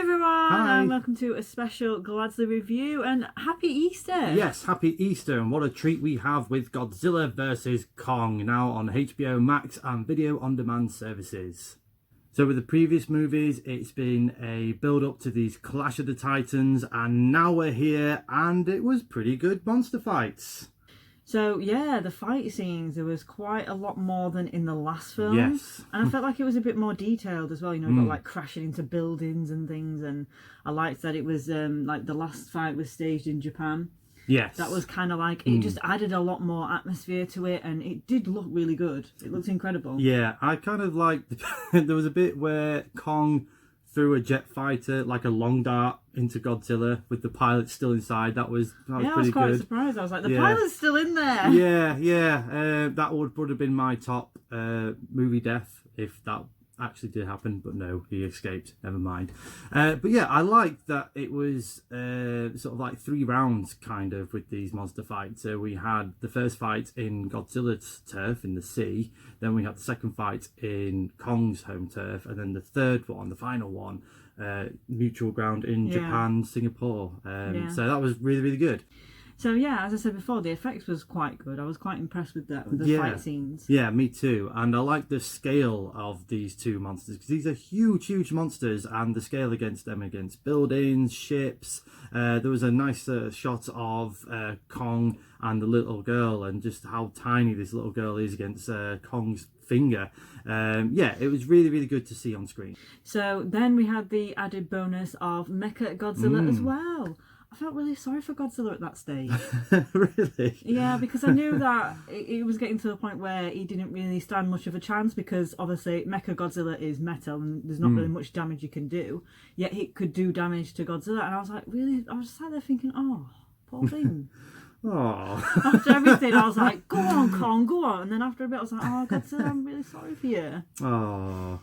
everyone, Hi. and welcome to a special Gladsley review, and happy Easter! Yes, happy Easter, and what a treat we have with Godzilla vs. Kong, now on HBO Max and video on demand services. So with the previous movies, it's been a build-up to these Clash of the Titans, and now we're here, and it was pretty good monster fights. So yeah, the fight scenes, there was quite a lot more than in the last film. Yes. And I felt like it was a bit more detailed as well, you know, got like crashing into buildings and things, and I liked that it was like the last fight was staged in Japan. Yes. That was kind of like, it just added a lot more atmosphere to it, and it did look really good. It looked incredible. Yeah, I kind of liked, there was a bit where Kong threw a jet fighter, like a long dart, into Godzilla with the pilot still inside. That was pretty good. I was quite surprised. I was like, the pilot's still in there. Yeah. That would have been my top movie death if that actually did happen, but no, he escaped. Never mind. But yeah, I liked that it was sort of like 3 rounds kind of with these monster fights. So we had the first fight in Godzilla's turf in the sea, then we had the second fight in Kong's home turf, and then the third one, the final one, neutral ground in Japan, Singapore. So that was really, really good. So yeah, as I said before, the effects was quite good. I was quite impressed with that, with the fight scenes. Yeah, me too. And I like the scale of these two monsters, because these are huge, huge monsters, and the scale against them, against buildings, ships. There was a nice shot of Kong and the little girl, and just how tiny this little girl is against Kong's finger. Yeah, it was really, really good to see on screen. So then we had the added bonus of Mecha Godzilla as well. I felt really sorry for Godzilla at that stage. Really? Yeah, because I knew that it was getting to the point where he didn't really stand much of a chance, because obviously Mecha Godzilla is metal and there's not really much damage you can do, yet he could do damage to Godzilla, and I was like, really? I was just sat there thinking, oh, poor thing. Oh. After everything, I was like, go on, Kong, go on. And then after a bit, I was like, oh, Godzilla, I'm really sorry for you. Oh.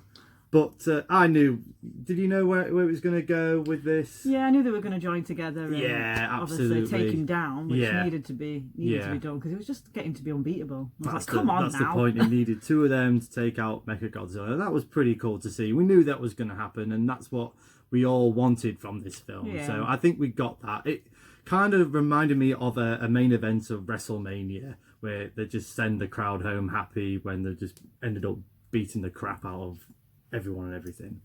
But I knew. Did you know where it was going to go with this? Yeah, I knew they were going to join together. And absolutely. obviously take him down, which needed to be done, because it was just getting to be unbeatable. I was like, come on now. That's the point. It needed 2 of them to take out Mechagodzilla. That was pretty cool to see. We knew that was going to happen, and that's what we all wanted from this film. Yeah. So I think we got that. It kind of reminded me of a main event of WrestleMania, where they just send the crowd home happy when they just ended up beating the crap out of everyone and everything.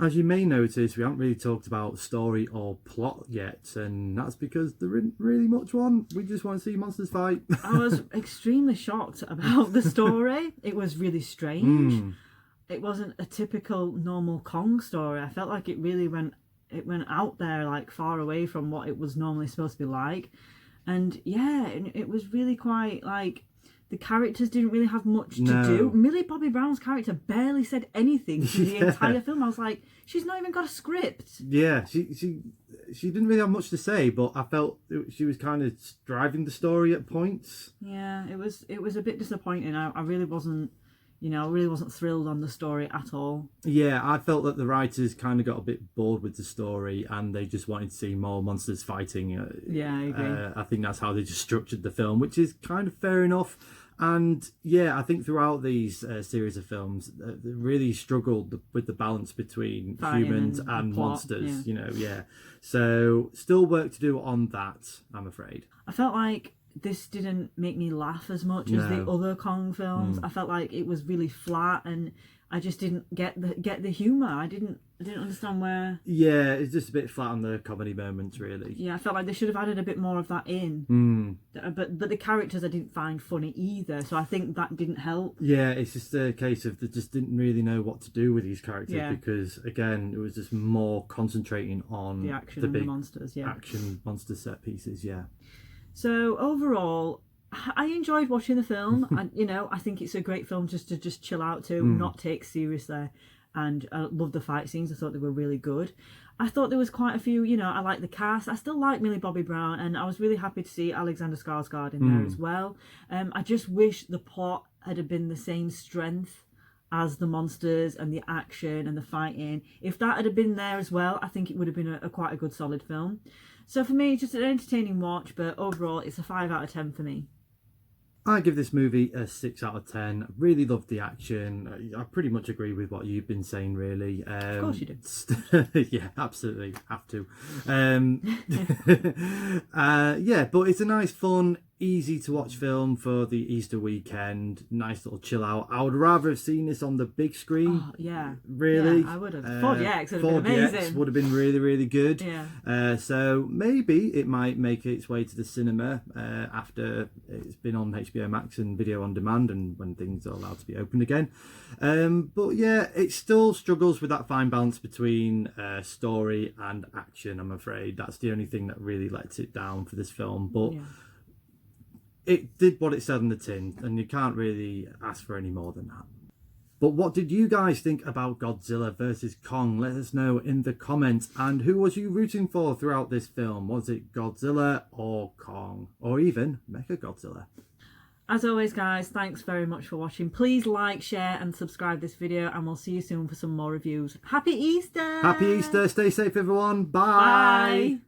As you may notice, we haven't really talked about story or plot yet, and that's because there isn't really much one. We just want to see monsters fight. I was extremely shocked about the story. It was really strange. It wasn't a typical normal Kong story. I felt like it really went out there, like far away from what it was normally supposed to be like. And yeah, it was really quite like, the characters didn't really have much to do. Millie Bobby Brown's character barely said anything through the entire film. I was like, she's not even got a script. Yeah, she didn't really have much to say, but I felt she was kind of driving the story at points. Yeah, it was a bit disappointing. I really wasn't, I really wasn't thrilled on the story at all. Yeah, I felt that the writers kind of got a bit bored with the story, and they just wanted to see more monsters fighting. Yeah, I agree. I think that's how they just structured the film, which is kind of fair enough. And yeah, I think throughout these series of films, they really struggled with the balance between humans and monsters. So still work to do on that, I'm afraid. I felt like this didn't make me laugh as much as the other Kong films. I felt like it was really flat, and I just didn't get the humour. I didn't understand where. Yeah, it's just a bit flat on the comedy moments, really. Yeah, I felt like they should have added a bit more of that in. But the characters I didn't find funny either, so I think that didn't help. Yeah, it's just a case of they just didn't really know what to do with these characters, because again, it was just more concentrating on the action and the monsters. Yeah, action monster set pieces. Yeah. So overall, I enjoyed watching the film. I think it's a great film just to chill out to, not take seriously. And I loved the fight scenes. I thought they were really good. I thought there was quite a few, I like the cast. I still like Millie Bobby Brown, and I was really happy to see Alexander Skarsgård in there as well. I just wish the plot had been the same strength as the monsters and the action and the fighting. If that had been there as well, I think it would have been a quite a good solid film. So for me, just an entertaining watch, but overall it's a 5 out of 10 for me. I give this movie a 6 out of 10. I really loved the action. I pretty much agree with what you've been saying, really. Of course you do. Yeah, absolutely. Have to. Yeah, but it's a nice, fun, easy to watch film for the Easter weekend. Nice little chill out. I would rather have seen this on the big screen. Oh, yeah. Really. Yeah, I would have. 4DX would have been amazing. Would have been really, really good. Yeah. So maybe it might make its way to the cinema after it's been on HBO Max and video on demand, and when things are allowed to be opened again. But yeah, it still struggles with that fine balance between story and action, I'm afraid. That's the only thing that really lets it down for this film. But it did what it said on the tin, and you can't really ask for any more than that. But what did you guys think about Godzilla versus Kong? Let us know in the comments. And who was you rooting for throughout this film? Was it Godzilla or Kong? Or even Mechagodzilla? As always, guys, thanks very much for watching. Please like, share and subscribe this video, and we'll see you soon for some more reviews. Happy Easter! Happy Easter. Stay safe, everyone. Bye. Bye.